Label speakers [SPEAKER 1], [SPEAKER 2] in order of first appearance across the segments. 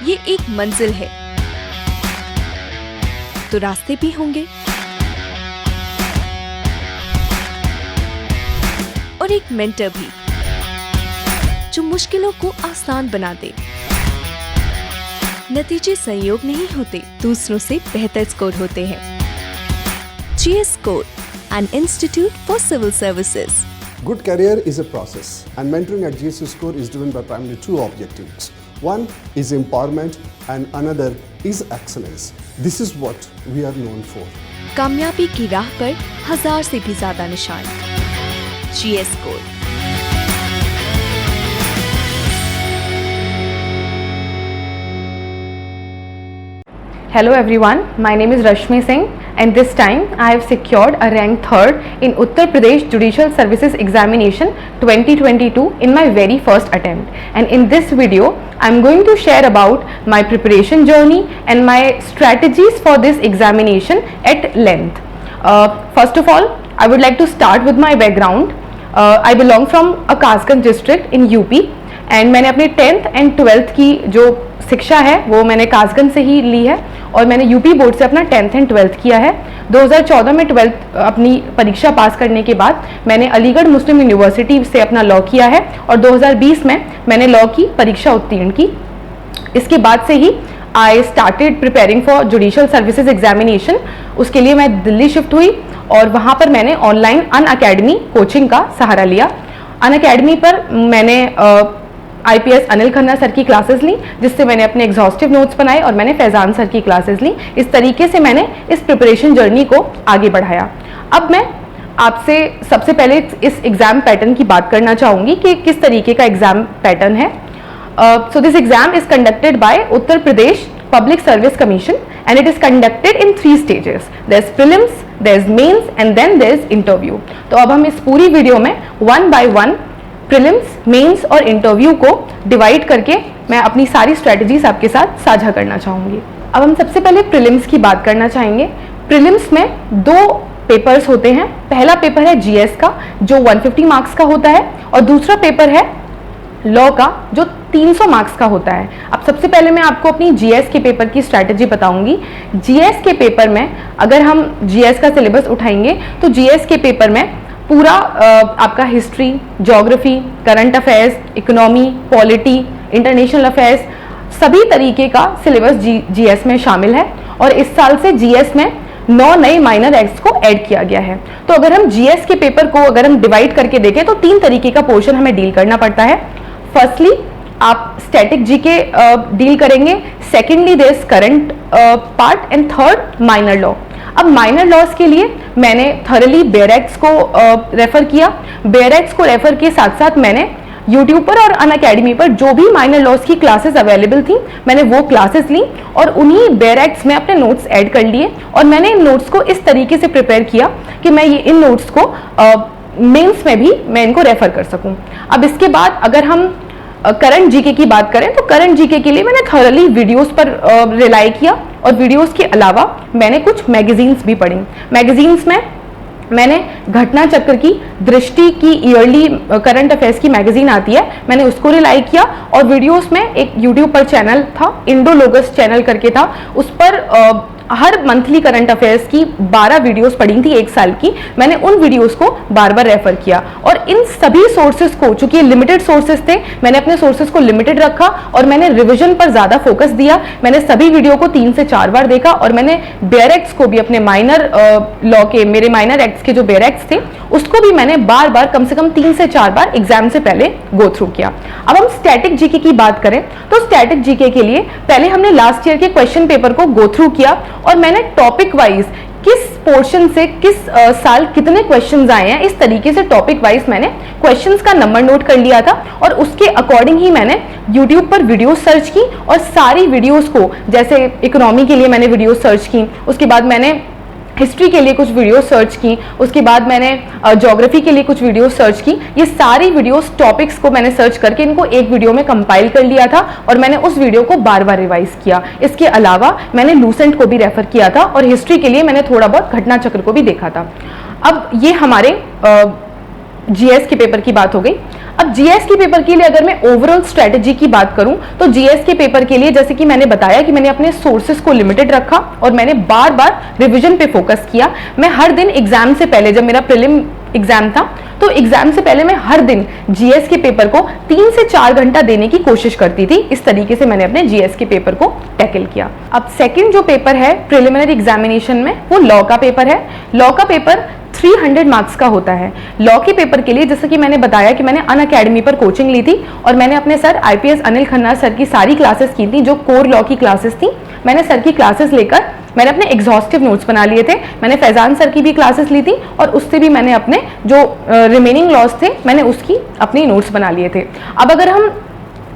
[SPEAKER 1] ये एक मंजिल है तो रास्ते भी होंगे और एक मेंटर भी जो मुश्किलों को आसान बना दे। नतीजे संयोग नहीं होते, दूसरों से बेहतर स्कोर होते हैं। GS Score, an institute for civil services.
[SPEAKER 2] Good career is a process, and mentoring at GS Score is driven by primarily two objectives. One is empowerment and another is excellence. This is what we are known for.
[SPEAKER 1] कामयाबी की राह पर 1000 से भी ज्यादा निशान। GS Score।
[SPEAKER 3] Hello everyone, my name is Rashmi Singh and this time I have secured a rank 3rd in Uttar Pradesh Judicial Services Examination 2022 in my very first attempt. And in this video, I am going to share about my preparation journey and my strategies for this examination at length. First of all, I would like to start with my background. I belong from a Kasganj district in UP and मैंने अपनी 10th and 12th की जो शिक्षा है वो मैंने कासगंज से ही ली है और मैंने यूपी बोर्ड से अपना 10th एंड 12th किया है। 2014 में 12th अपनी परीक्षा पास करने के बाद मैंने अलीगढ़ मुस्लिम यूनिवर्सिटी से अपना लॉ किया है और 2020 में मैंने लॉ की परीक्षा उत्तीर्ण की। इसके बाद से ही I started preparing for judicial services examination. उसके लिए मैं दिल्ली शिफ्ट हुई और वहाँ पर मैंने ऑनलाइन अनअकैडमी कोचिंग का सहारा लिया। अनअकैडमी पर मैंने IPS अनिल खन्ना सर की क्लासेस ली, जिससे मैंने अपने एग्जॉस्टिव नोट्स बनाए और मैंने फैजान सर की क्लासेस ली। इस तरीके से मैंने इस प्रिपरेशन जर्नी को आगे बढ़ाया। अब मैं आपसे सबसे पहले इस एग्जाम पैटर्न की बात करना चाहूँगी कि किस तरीके का एग्जाम पैटर्न है। So this exam is conducted by Uttar Pradesh public service commission and it is conducted in 3 stages. There is prelims, there is mains and then there is interview. तो अब हम इस पूरी वीडियो में 1 by 1 प्रीलिम्स, मेंस और interview को divide करके मैं अपनी सारी स्ट्रेटजीज आपके साथ साझा करना चाहूँगी। अब हम सबसे पहले प्रीलिम्स की बात करना चाहेंगे। प्रीलिम्स में 2 पेपर्स होते हैं। पहला पेपर है GS का जो 150 मार्क्स का होता है और दूसरा पेपर है लॉ का जो 300 मार्क्स का होता है। अब सबसे पहले मैं आपको अपनी GS के पेपर की स्ट्रैटेजी बताऊंगी। GS के पेपर में अगर हम GS का सिलेबस उठाएंगे तो GS के पेपर में पूरा आपका history, geography, current affairs, economy, polity, international affairs सभी तरीके का सिलेबस GS में शामिल है और इस साल से GS में 9 नए माइनर एक्ट्स को ऐड किया गया है। तो अगर हम GS के पेपर को अगर हम डिवाइड करके देखें तो 3 तरीके का पोर्शन हमें डील करना पड़ता है। फर्स्टली आप स्टैटिक जीके डील करेंगे, secondly there is current part and third minor law. अब माइनर लॉस के लिए मैंने थॉरली बेयर एक्ट्स को रेफर किया। बेयर एक्ट्स को रेफर के साथ साथ मैंने यूट्यूब पर और अनअकैडमी पर जो भी माइनर लॉस की क्लासेस अवेलेबल थी मैंने वो क्लासेस ली और उन्हीं बेयर एक्ट्स में अपने नोट्स ऐड कर लिए और मैंने इन नोट्स को इस तरीके से प्रिपेयर किया कि मैं ये इन नोट्स को मेंस में भी मैं इनको रेफर कर सकूं। अब इसके बाद अगर हम करंट जीके की बात करें तो करंट जीके के लिए मैंने थॉरली वीडियोस पर रिलाई किया और वीडियोस के अलावा मैंने कुछ मैगजीन्स भी पढ़ी। मैगजीन्स में मैंने घटना चक्र की, दृष्टि की ईयरली करंट अफेयर्स की मैगजीन आती है, मैंने उसको रिलाई किया और वीडियोस में एक यूट्यूब पर चैनल था, इंडोलोगस चैनल करके था, उस पर हर मंथली करंट अफेयर्स की 12 वीडियोस पढ़ी थी 1 साल की। मैंने उन वीडियोस को बार बार रेफर किया और इन सभी सोर्सेज को, चूंकि ये लिमिटेड सोर्सेज थे, मैंने अपने सोर्सेज को लिमिटेड रखा और मैंने रिवीजन पर ज्यादा फोकस दिया। मैंने सभी वीडियो को 3 से 4 बार देखा और मैंने बेयर एक्ट्स को भी अपने माइनर लॉ के, मेरे माइनर एक्ट्स के जो बेयर एक्ट्स थे उसको भी मैंने बार बार कम से कम 3 से 4 बार एग्जाम से पहले गो थ्रू किया। अब हम स्टैटिक जीके की बात करें तो स्टैटिक जीके के लिए पहले हमने लास्ट ईयर के क्वेश्चन पेपर को गो थ्रू किया और मैंने टॉपिक वाइज किस पोर्शन से किस साल कितने क्वेश्चंस आए हैं इस तरीके से टॉपिक वाइज मैंने क्वेश्चंस का नंबर नोट कर लिया था और उसके अकॉर्डिंग ही मैंने YouTube पर वीडियो सर्च की और सारी वीडियोस को, जैसे इकोनॉमी के लिए मैंने वीडियो सर्च की, उसके बाद मैंने हिस्ट्री के लिए कुछ वीडियो सर्च की, उसके बाद मैंने ज्योग्राफी के लिए कुछ वीडियो सर्च की। ये सारी वीडियोस टॉपिक्स को मैंने सर्च करके इनको एक वीडियो में कंपाइल कर लिया था और मैंने उस वीडियो को बार बार रिवाइज किया। इसके अलावा मैंने लूसेंट को भी रेफर किया था और हिस्ट्री के लिए मैंने थोड़ा बहुत घटना चक्र को भी देखा था। अब ये हमारे GS के पेपर की बात हो गई। अब जीएस के पेपर के लिए अगर मैं ओवरऑल स्ट्रेटेजी की बात करूं तो जीएस के पेपर के लिए जैसे कि मैंने बताया कि मैंने अपने सोर्सेज को लिमिटेड रखा और मैंने बार बार रिवीजन पे फोकस किया। मैं हर दिन एग्जाम से पहले, जब मेरा प्रीलिम एग्जाम था तो एग्जाम से पहले मैं हर दिन जीएस के पेपर को 3 से 4 घंटा देने की कोशिश करती थी। इस तरीके से मैंने अपने जीएस के पेपर को टैकल किया। अब सेकंड जो पेपर है प्रिलिमिनरी एग्जामिनेशन में, वो लॉ का पेपर है। लॉ का पेपर 300 मार्क्स का होता है। लॉ के पेपर के लिए जैसे कि मैंने बताया कि मैंने अनअकैडमी पर कोचिंग ली थी और मैंने अपने sir IPS Anil Khanna sir की सारी क्लासेस की थी, जो कोर लॉ की क्लासेस थी। मैंने सर की क्लासेस लेकर मैंने अपने एग्जॉस्टिव नोट्स बना लिए थे। मैंने फैजान सर की भी क्लासेस ली थी और उससे भी मैंने अपने जो रिमेनिंग लॉज थे मैंने उसकी अपनी नोट्स बना लिए थे। अब अगर हम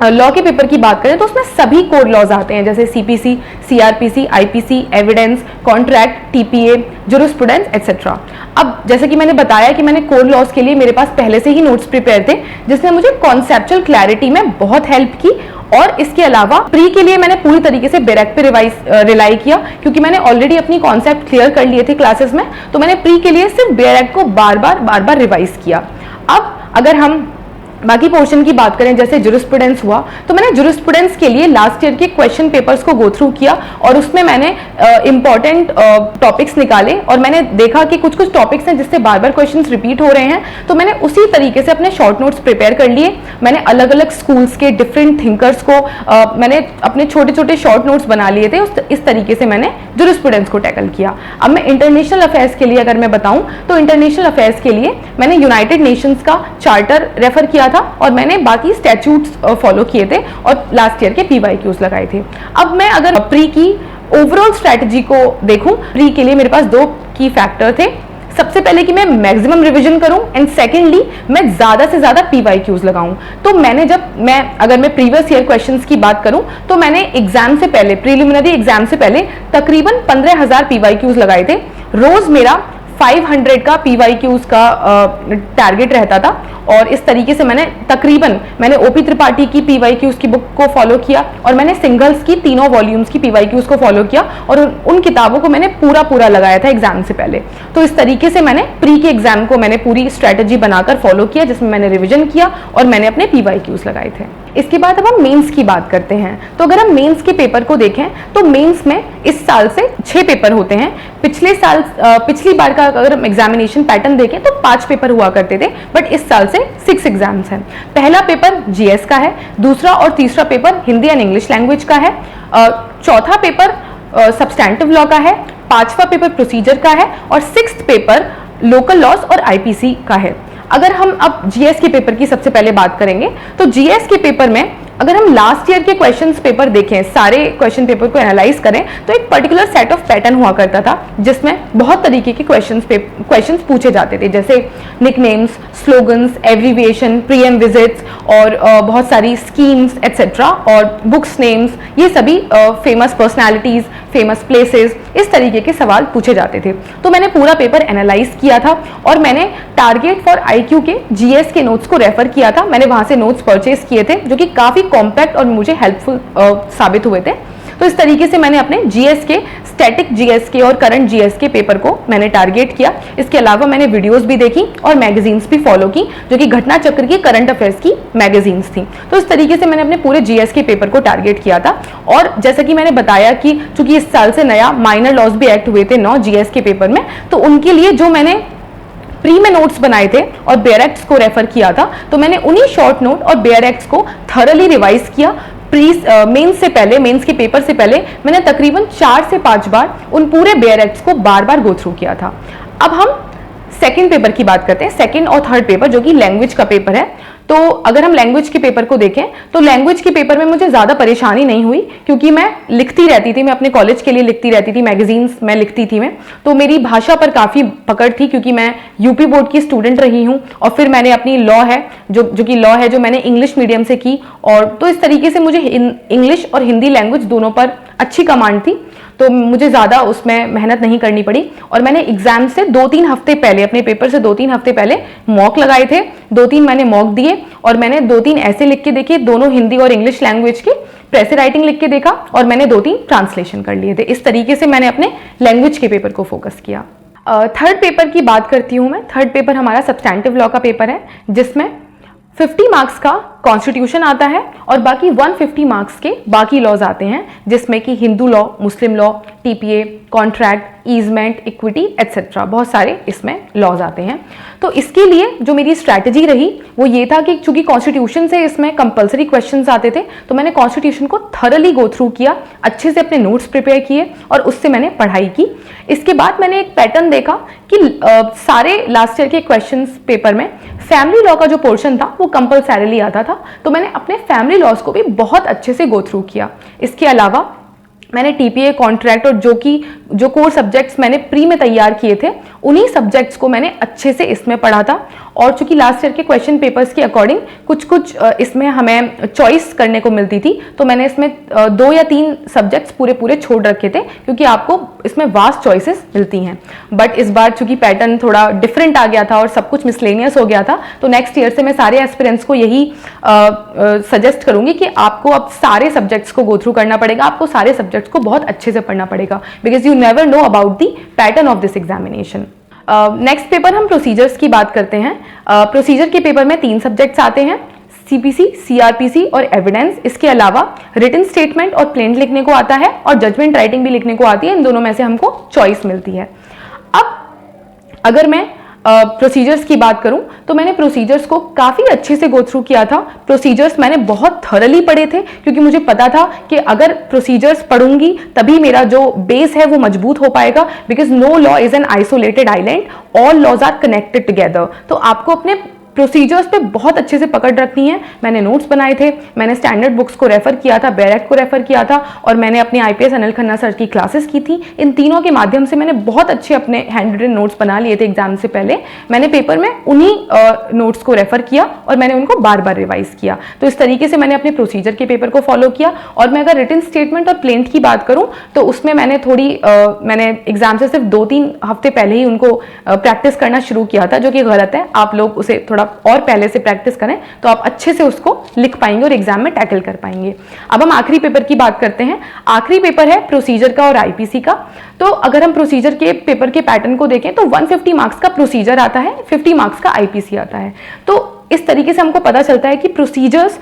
[SPEAKER 3] लॉ के पेपर की बात करें तो उसमें सभी कोर लॉज आते हैं, जैसे CPC, CrPC, IPC, evidence, contract, TPA, jurisprudence etcetera. अब जैसे कि मैंने बताया कि मैंने कोर लॉज के लिए मेरे पास पहले से ही नोट्स प्रिपेयर थे, जिसने मुझे कॉन्सेप्चुअल क्लैरिटी में बहुत हेल्प की। और इसके अलावा प्री के लिए मैंने पूरी तरीके से बैरक पे रिलाई किया, क्योंकि मैंने ऑलरेडी अपनी कॉन्सेप्ट क्लियर कर लिए थे क्लासेस में। तो मैंने प्री के लिए सिर्फ बैरक को बार बार रिवाइज किया। अब अगर हम बाकी पोर्शन की बात करें, जैसे जुरिस्प्रूडेंस हुआ, तो मैंने जुरिस्प्रूडेंस के लिए लास्ट ईयर के क्वेश्चन पेपर्स को गो थ्रू किया और उसमें मैंने इंपॉर्टेंट टॉपिक्स निकाले और मैंने देखा कि कुछ टॉपिक्स हैं जिससे बार बार क्वेश्चंस रिपीट हो रहे हैं। तो मैंने उसी तरीके से अपने शॉर्ट नोट्स प्रिपेयर कर लिए। मैंने अलग अलग स्कूल्स के डिफरेंट थिंकर्स को मैंने अपने छोटे छोटे शॉर्ट नोट्स बना लिए थे। इस तरीके से मैंने जुरिस्प्रूडेंस को टैकल किया। अब मैं इंटरनेशनल अफेयर्स के लिए अगर मैं बताऊं तो इंटरनेशनल अफेयर्स के लिए मैंने यूनाइटेड नेशंस का चार्टर रेफर किया था और मैंने बाकी स्टैट्यूट्स फॉलो किए थे और लास्ट ईयर के पीवाईक्यूज लगाए थे। अब मैं अगर प्री की ओवरऑल स्ट्रैटेजी को देखूं, प्री के लिए मेरे पास 2 की फैक्टर थे। सबसे पहले कि मैं मैक्सिमम रिवीजन करूं एंड सेकेंडली मैं ज्यादा से ज्यादा पीवाईक्यूज लगाऊं। तो मैंने अगर मैं प्रीवियस ईयर क्वेश्चंस की बात करूं तो मैंने एग्जाम से पहले, प्रीलिमिनरी एग्जाम से पहले तकरीबन 15,000 पीवाईक्यूज लगाए थे। रोज मेरा 500 का पीवाईक्यूज का टारगेट रहता था और इस तरीके से मैंने ओपी त्रिपाठी की पीवाईक्यूज की बुक को फॉलो किया और मैंने सिंगल्स की 3 वॉल्यूम्स की पीवाईक्यूज को फॉलो किया और उन किताबों को मैंने पूरा लगाया था एग्जाम से पहले। तो इस तरीके से मैंने प्री के एग्जाम को मैंने पूरी स्ट्रेटेजी बनाकर फॉलो किया, जिसमें मैंने रिविजन किया और मैंने अपने पीवाईक्यूज लगाए थे। इसके बाद अब हम मेंस की बात करते हैं। तो अगर हम मेंस के पेपर को देखें तो मेंस में इस साल से 6 पेपर होते हैं। पिछली बार का अगर हम एग्जामिनेशन पैटर्न देखें तो 5 पेपर हुआ करते थे, बट इस साल से 6 एग्जाम्स हैं। पहला पेपर जीएस का है, दूसरा और तीसरा paper Hindi and English language का है, चौथा पेपर सब्सटैंटिव लॉ का है, 5वां पेपर प्रोसीजर का है और 6th पेपर लोकल लॉज और आईपीसी का है। अगर हम अब जीएस के पेपर की सबसे पहले बात करेंगे तो जीएस के पेपर में अगर हम लास्ट ईयर के क्वेश्चंस पेपर देखें, सारे क्वेश्चन पेपर को एनालाइज करें तो एक पर्टिकुलर सेट ऑफ पैटर्न हुआ करता था, जिसमें बहुत तरीके के क्वेश्चंस पूछे जाते थे, जैसे निकनेम्स, स्लोगन्स, एब्रीविएशन, प्रीएम विजिट्स और बहुत सारी स्कीम्स एटसेट्रा और बुक्स नेम्स, ये सभी फेमस पर्सनैलिटीज, फेमस प्लेसेस, इस तरीके के सवाल पूछे जाते थे। तो मैंने पूरा पेपर एनालाइज किया था और मैंने टारगेट फॉर आईक्यू के जीएस के नोट्स को रेफर किया था। मैंने वहां से नोट्स परचेज किए थे जो कि काफी कॉम्पैक्ट और मुझे हेल्पफुल साबित हुए थे। तो इस तरीके से मैंने अपने जीएस के, स्टैटिक जीएस के और करंट जीएस के पेपर को मैंने टारगेट किया। इसके अलावा मैंने वीडियोस भी देखी और मैगजीन्स भी फॉलो की, जो कि घटना चक्र की, करंट अफेयर्स की मैगजीन्स थी। तो इस तरीके से मैंने अपने पूरे जीएस के पेपर को टारगेट किया था। और जैसा कि मैंने बताया कि चूंकि इस साल से नया माइनर लॉज भी एक्ट हुए थे 9 जीएस के पेपर में, तो उनके लिए जो मैंने प्री में नोट्स बनाए थे और बेयर एक्ट्स को रेफर किया था, तो मैंने उन्हीं शॉर्ट नोट और बेयर एक्ट्स को थरली रिवाइज किया। मेंस से पहले, मेंस के पेपर से पहले मैंने तकरीबन 4 से 5 बार उन पूरे बेयर एक्ट्स को बार गो थ्रू किया था। अब हम सेकंड पेपर की बात करते हैं, सेकंड और थर्ड पेपर, जो कि लैंग्वेज का पेपर है। तो अगर हम लैंग्वेज के पेपर को देखें तो लैंग्वेज के पेपर में मुझे ज्यादा परेशानी नहीं हुई, क्योंकि मैं लिखती रहती थी, मैं अपने कॉलेज के लिए लिखती रहती थी, मैगजीन्स में लिखती थी मैं, तो मेरी भाषा पर काफी पकड़ थी, क्योंकि मैं यूपी बोर्ड की स्टूडेंट रही हूं और फिर मैंने अपनी लॉ है जो कि लॉ है जो मैंने इंग्लिश मीडियम से की, और तो इस तरीके से मुझे इंग्लिश और हिंदी लैंग्वेज दोनों पर अच्छी कमांड थी, तो मुझे ज़्यादा उसमें मेहनत नहीं करनी पड़ी। और मैंने एग्जाम से 2-3 हफ्ते पहले, अपने पेपर से 2-3 हफ्ते पहले मॉक लगाए थे, 2-3 मैंने मॉक दिए और मैंने 2-3 ऐसे लिख के देखे, दोनों हिंदी और इंग्लिश लैंग्वेज के, प्रेसी राइटिंग लिख के देखा और मैंने 2-3 ट्रांसलेशन कर लिए थे। इस तरीके से मैंने अपने लैंग्वेज के पेपर को फोकस किया। थर्ड पेपर की बात करती हूँ मैं। थर्ड पेपर हमारा सब्सटैंटिव लॉ का पेपर है, जिसमें 50 मार्क्स का कॉन्स्टिट्यूशन आता है और बाकी 150 मार्क्स के बाकी लॉज आते हैं, जिसमें कि हिंदू लॉ, मुस्लिम law, TPA, contract, easement, equity etcetera, बहुत सारे इसमें लॉज आते हैं। तो इसके लिए जो मेरी स्ट्रैटेजी रही वो ये था कि चूंकि कॉन्स्टिट्यूशन से इसमें कंपलसरी क्वेश्चंस आते थे, तो मैंने कॉन्स्टिट्यूशन को थरली गो थ्रू किया, अच्छे से अपने नोट्स प्रिपेयर किए और उससे मैंने पढ़ाई की। इसके बाद मैंने एक पैटर्न देखा कि सारे लास्ट ईयर के क्वेश्चंस पेपर में फैमिली लॉ का जो पोर्शन था वो कंपल्सरीली आता था, तो मैंने अपने फैमिली लॉज को भी बहुत अच्छे से गो थ्रू किया। इसके अलावा मैंने टीपीए, कॉन्ट्रैक्ट और जो कोर सब्जेक्ट्स मैंने प्री में तैयार किए थे, उन्हीं सब्जेक्ट्स को मैंने अच्छे से इसमें पढ़ा था। और चूंकि लास्ट ईयर के क्वेश्चन पेपर्स के अकॉर्डिंग कुछ इसमें हमें चॉइस करने को मिलती थी, तो मैंने इसमें 2 या 3 सब्जेक्ट्स पूरे छोड़ रखे थे, क्योंकि आपको इसमें वास्ट चॉइसेस मिलती हैं। बट इस बार चूंकि पैटर्न थोड़ा डिफरेंट आ गया था और सब कुछ मिसलेनियस हो गया था, तो नेक्स्ट ईयर से मैं सारे एस्पिरेंट्स को यही सजेस्ट करूंगी कि आपको अब सारे सब्जेक्ट्स को गो थ्रू करना पड़ेगा, आपको सारे सब्जेक्ट्स को बहुत अच्छे से पढ़ना पड़ेगा, because you never know about the pattern of this examination. Next paper हम प्रोसीजर्स की बात करते हैं। प्रोसीजर के पेपर में 3 सब्जेक्ट्स आते हैं, सीपीसी, सीआरपीसी और एविडेंस। इसके अलावा रिटन स्टेटमेंट और प्लेंट लिखने को आता है और जजमेंट राइटिंग भी लिखने को आती है। इन दोनों में से हमको चॉइस मिलती है। अब अगर मैं प्रोसीजर्स की बात करूं तो मैंने प्रोसीजर्स को काफी अच्छे से गो थ्रू किया था। प्रोसीजर्स मैंने बहुत थरली पढ़े थे, क्योंकि मुझे पता था कि अगर प्रोसीजर्स पढ़ूंगी तभी मेरा जो बेस है वो मजबूत हो पाएगा, because no law is an isolated island, all laws are connected together. तो आपको अपने प्रोसीजर्स पे बहुत अच्छे से पकड़ रखनी है। मैंने नोट्स बनाए थे, मैंने स्टैंडर्ड बुक्स को रेफर किया था, बेयर एक्ट को रेफर किया था, और मैंने अपने आईपीएस अनिल खन्ना सर की क्लासेस की थी। इन तीनों के माध्यम से मैंने बहुत अच्छे अपने हैंड रिटन नोट्स बना लिए थे एग्जाम से पहले। मैंने पेपर में उन्हीं नोट्स को रेफर किया और मैंने उनको बार बार रिवाइज किया। तो इस तरीके से मैंने अपने प्रोसीजर के पेपर को फॉलो किया। और मैं अगर रिटन स्टेटमेंट और प्लेंट की बात करूं तो उसमें मैंने मैंने एग्जाम से सिर्फ 2-3 हफ्ते पहले ही उनको प्रैक्टिस करना शुरू किया था, जो कि गलत है। आप लोग उसे थोड़ा और पहले से प्रैक्टिस करें तो आप अच्छे से उसको लिख पाएंगे और एग्जाम में टैकल कर पाएंगे। अब हम आखिरी पेपर की बात करते हैं। आखिरी पेपर है प्रोसीजर का और आईपीसी का। तो अगर हम प्रोसीजर के पेपर के पैटर्न को देखें तो 150 मार्क्स का प्रोसीजर आता है, 50 मार्क्स का आईपीसी आता है। तो इस तरीके से हमको पता चलता है कि प्रोसीजर्स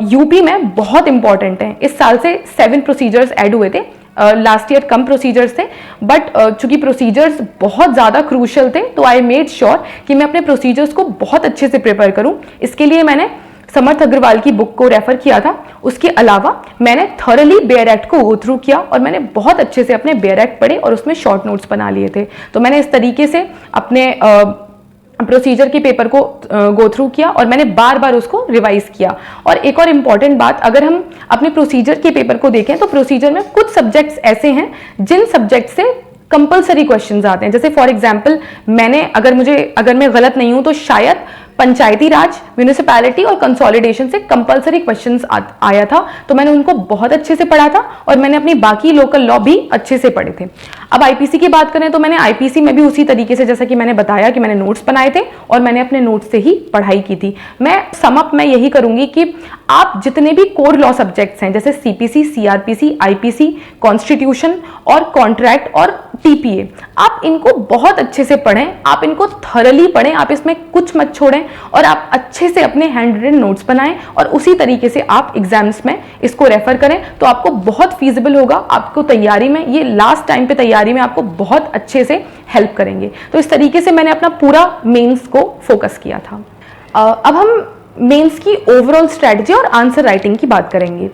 [SPEAKER 3] यूपी में बहुत इंपॉर्टेंट है। इस साल से 7 प्रोसीजर्स ऐड हुए थे, लास्ट ईयर कम प्रोसीजर्स थे, बट चूंकि प्रोसीजर्स बहुत ज्यादा क्रूशियल थे तो आई मेड श्योर कि मैं अपने प्रोसीजर्स को बहुत अच्छे से प्रिपेयर करूं। इसके लिए मैंने समर्थ अग्रवाल की बुक को रेफर किया था। उसके अलावा मैंने थॉरली बेयर एक्ट को गो थ्रू किया और मैंने बहुत अच्छे से अपने बेयर एक्ट पढ़े और उसमें शॉर्ट नोट्स बना लिए थे। तो मैंने इस तरीके से अपने प्रोसीजर के पेपर को गो थ्रू किया और मैंने बार बार उसको रिवाइज किया। और एक और इंपॉर्टेंट बात, अगर हम अपने प्रोसीजर के पेपर को देखें तो प्रोसीजर में कुछ सब्जेक्ट्स ऐसे हैं जिन सब्जेक्ट से कंपलसरी क्वेश्चंस आते हैं। जैसे फॉर एग्जांपल अगर मैं गलत नहीं हूं तो शायद पंचायती राज, म्यूनिसिपैलिटी और कंसोलिडेशन से कंपलसरी क्वेश्चंस आया था, तो मैंने उनको बहुत अच्छे से पढ़ा था और मैंने अपनी बाकी लोकल लॉ भी अच्छे से पढ़े थे। अब आईपीसी की बात करें तो मैंने आईपीसी में भी उसी तरीके से, जैसा कि मैंने बताया कि मैंने नोट्स बनाए थे और मैंने अपने नोट्स से ही पढ़ाई की थी। मैं समअप में यही करूंगी कि आप जितने भी कोर लॉ सब्जेक्ट्स हैं जैसे सीपीसी, सीआरपीसी, आईपीसी, कॉन्स्टिट्यूशन और कॉन्ट्रैक्ट और टीपीए, आप इनको बहुत अच्छे से पढ़ें, आप इनको थरली पढ़ें, आप इसमें कुछ मत छोड़ें और आप अच्छे से अपने हैंड रिटन नोट्स बनाएं और उसी तरीके से आप एग्जाम्स में इसको रेफर करें तो आपको बहुत फीजिबल होगा। आपको तैयारी में, ये लास्ट टाइम पे तैयारी में आपको बहुत अच्छे से हेल्प करेंगे। तो इस तरीके से मैंने अपना पूरा मेंस को फोकस किया था। अब हम मेंस की ओवरऑल स्ट्रेटजी और आंसर राइटिंग की बात करेंगे।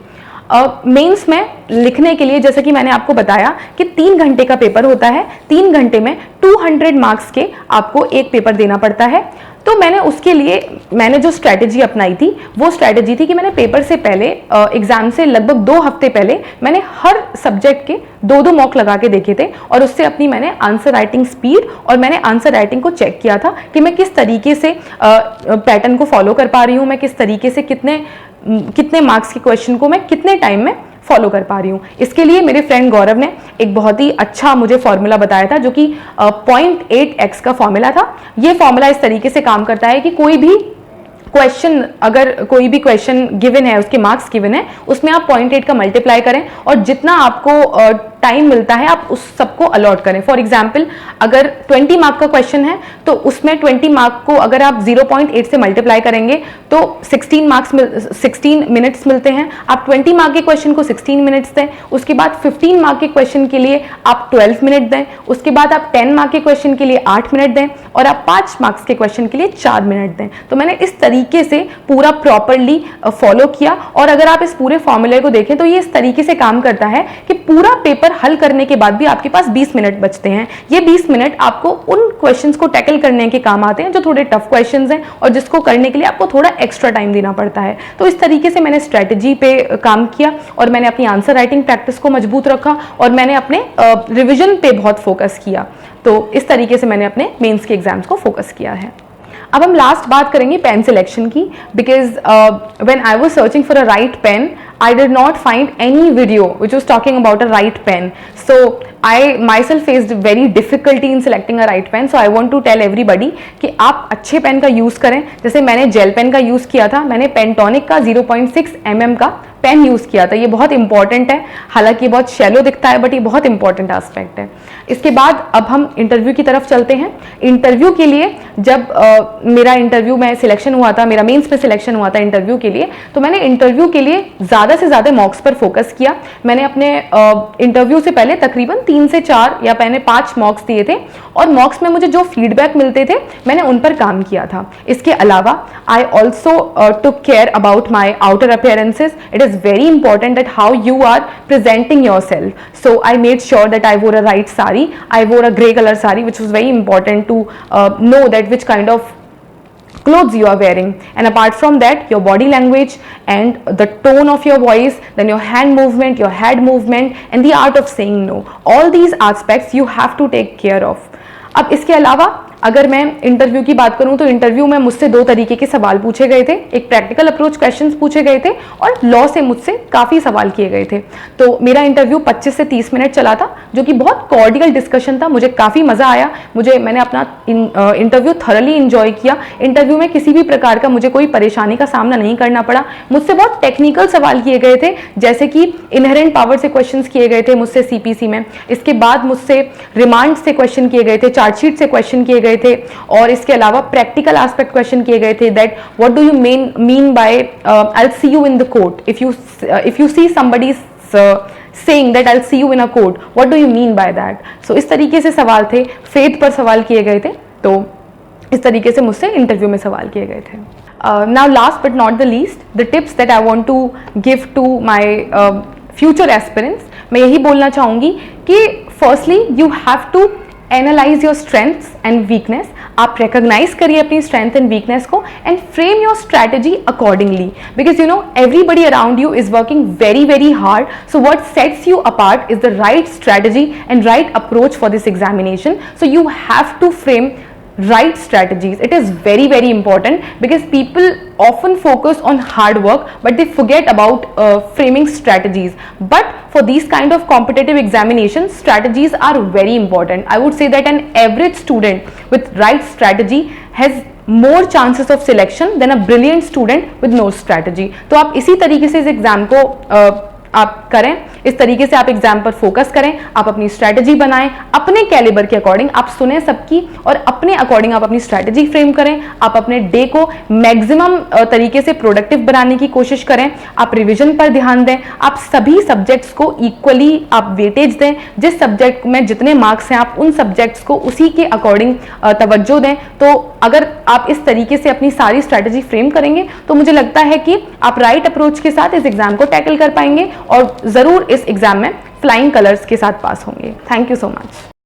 [SPEAKER 3] मेंस में लिखने के लिए जैसे कि मैंने आपको बताया कि 3 घंटे का पेपर होता है। 3 घंटे में 200 मार्क्स के आपको एक पेपर देना पड़ता है। तो उसके लिए मैंने जो स्ट्रैटेजी अपनाई थी वो स्ट्रैटेजी थी कि मैंने पेपर से पहले, एग्जाम से लगभग 2 हफ्ते पहले मैंने हर सब्जेक्ट के 2-2 मॉक लगा के देखे थे और उससे अपनी मैंने आंसर राइटिंग स्पीड और मैंने आंसर राइटिंग को चेक किया था कि मैं किस तरीके से पैटर्न को फॉलो कर पा रही हूँ, मैं किस तरीके से कितने मार्क्स के क्वेश्चन को मैं कितने टाइम में फॉलो कर पा रही हूँ। इसके लिए मेरे फ्रेंड गौरव ने एक बहुत ही अच्छा मुझे फॉर्मूला बताया था जो कि 0.8x का फॉर्मूला था। ये फॉर्मूला इस तरीके से काम करता है कि कोई भी क्वेश्चन गिवन है, उसके मार्क्स गिवन है, उसमें आप 0.8 का मल्टीप्लाई करें और जितना आपको टाइम मिलता है आप उस सबको अलॉट करें। फॉर एग्जाम्पल अगर 20 मार्क का क्वेश्चन है तो उसमें 20 मार्क को अगर आप 0.8 से मल्टीप्लाई करेंगे तो 16 मिनट्स मिलते हैं। आप 20 मार्क के क्वेश्चन को 16 मिनट्स दें, उसके बाद 15 मार्क के क्वेश्चन के लिए आप 12 मिनट दें, उसके बाद आप 10 मार्क के क्वेश्चन के लिए 8 मिनट दें और आप 5 मार्क्स के क्वेश्चन के लिए 4 मिनट दें। तो मैंने इस तरीके से पूरा प्रॉपरली फॉलो किया और अगर आप इस पूरे फॉर्मूले को देखें तो ये इस तरीके से काम करता है कि पूरा पेपर हल करने के बाद भी आपके पास 20 मिनट बचते हैं। ये 20 मिनट आपको उन क्वेश्चंस को टैकल करने के काम आते हैं जो थोड़े टफ क्वेश्चंस हैं और जिसको करने के लिए आपको थोड़ा एक्स्ट्रा टाइम देना पड़ता है। तो इस तरीके से मैंने स्ट्रेटजी पे काम किया और मैंने अपनी आंसर राइटिंग प्रैक्टिस को मजबूत रखा और मैंने अपने रिविजन पे बहुत फोकस किया। तो इस तरीके से मैंने अपने मेंस के एग्जाम्स को फोकस किया है। अब हम लास्ट बात करेंगे पेन सिलेक्शन की, because when I was searching for a right pen I did not find any video which was talking about a right pen. So I myself faced very difficulty in selecting a right pen. So I want to tell everybody कि आप अच्छे pen का use करें। जैसे मैंने gel pen का use किया था, मैंने पेंटोनिक का 0.6 mm का पेन यूज़ किया था। ये बहुत इंपॉर्टेंट है, हालांकि ये बहुत शैलो दिखता है बट ये बहुत इंपॉर्टेंट एस्पेक्ट है। इसके बाद अब हम इंटरव्यू की तरफ चलते हैं। इंटरव्यू के लिए जब मेरा इंटरव्यू में सिलेक्शन हुआ था, मेरा मेंस में सिलेक्शन हुआ था इंटरव्यू के लिए, तो मैंने इंटरव्यू के लिए ज़्यादा से ज़्यादा मॉक्स पर फोकस किया। मैंने अपने इंटरव्यू से पहले तकरीबन 3 से 4 या मैंने 5 मॉक्स दिए थे और मॉक्स में मुझे जो फीडबैक मिलते थे मैंने उन पर काम किया था। इसके अलावा I also took care about my outer appearances. It is very important that how you are presenting yourself. So I made sure that I wore a right sari. I wore a grey color sari, which was very important to know that which kind of clothes you are wearing. And apart from that, your body language and the tone of your voice, then your hand movement, your head movement and the art of saying no. All these aspects you have to take care of. अब इसके अलावा अगर मैं interview की बात करूं तो interview में मुझसे 2 तरीके के सवाल पूछे गए थे। एक प्रैक्टिकल अप्रोच क्वेश्चंस पूछे गए थे और लॉ से मुझसे काफ़ी सवाल किए गए थे। तो मेरा इंटरव्यू 25 से 30 मिनट चला था, जो कि बहुत कॉर्डियल डिस्कशन था। मुझे काफ़ी मज़ा आया। मैंने अपना इंटरव्यू थरली इंजॉय किया। इंटरव्यू में किसी भी प्रकार का मुझे कोई परेशानी का सामना नहीं करना पड़ा। मुझसे बहुत टेक्निकल सवाल किए गए थे, जैसे कि इनहेरेंट पावर से क्वेश्चन किए गए थे मुझसे CPC में। इसके बाद मुझसे रिमांड से क्वेश्चन किए गए थे, चार्जशीट से क्वेश्चन किए गए थे और इसके अलावा प्रैक्टिकल एस्पेक्ट क्वेश्चन किए गए थे that what do you mean by I will see you in the court if you see somebody saying that I'll see you in a court, what do you mean by that? So इस तरीके से सवाल थे। Faith पर सवाल किए गए थे। तो इस तरीके से मुझसे इंटरव्यू में सवाल किए गए थे। Now last but not the least, the tips that I want to give to my future aspirants, मैं यही बोलना चाहूँगी कि firstly you have to analyse your strengths and weakness. आप रिकॉग्नाइज करिए अपनी स्ट्रेंथ एंड वीकनेस को and frame your strategy accordingly, because you know everybody around you is working very very hard. So what sets you apart is the right strategy and right approach for this examination. So you have to frame right strategies. It is very very important because people often focus on hard work but they forget about framing strategies. But for these kind of competitive examinations, strategies are very important. I would say that an average student with right strategy has more chances of selection than a brilliant student with no strategy. तो आप इसी तरीके से इस exam को आप करें, इस तरीके से आप एग्जाम पर फोकस करें, आप अपनी स्ट्रैटेजी बनाएं अपने कैलिबर के अकॉर्डिंग. आप सुने सबकी और अपने अकॉर्डिंग आप अपनी स्ट्रैटेजी फ्रेम करें. आप अपने डे को मैक्सिमम तरीके से प्रोडक्टिव बनाने की कोशिश करें. आप रिवीजन पर ध्यान दें. आप सभी सब्जेक्ट्स को इक्वली आप वेटेज दें. जिस सब्जेक्ट में जितने मार्क्स हैं आप उन सब्जेक्ट्स को उसी के अकॉर्डिंग तवज्जो दें. तो अगर आप इस तरीके से अपनी सारी स्ट्रैटेजी फ्रेम करेंगे तो मुझे लगता है कि आप राइट अप्रोच के साथ इस एग्जाम को टैकल कर पाएंगे और जरूर इस एग्जाम में फ्लाइंग कलर्स के साथ पास होंगे. Thank you so much.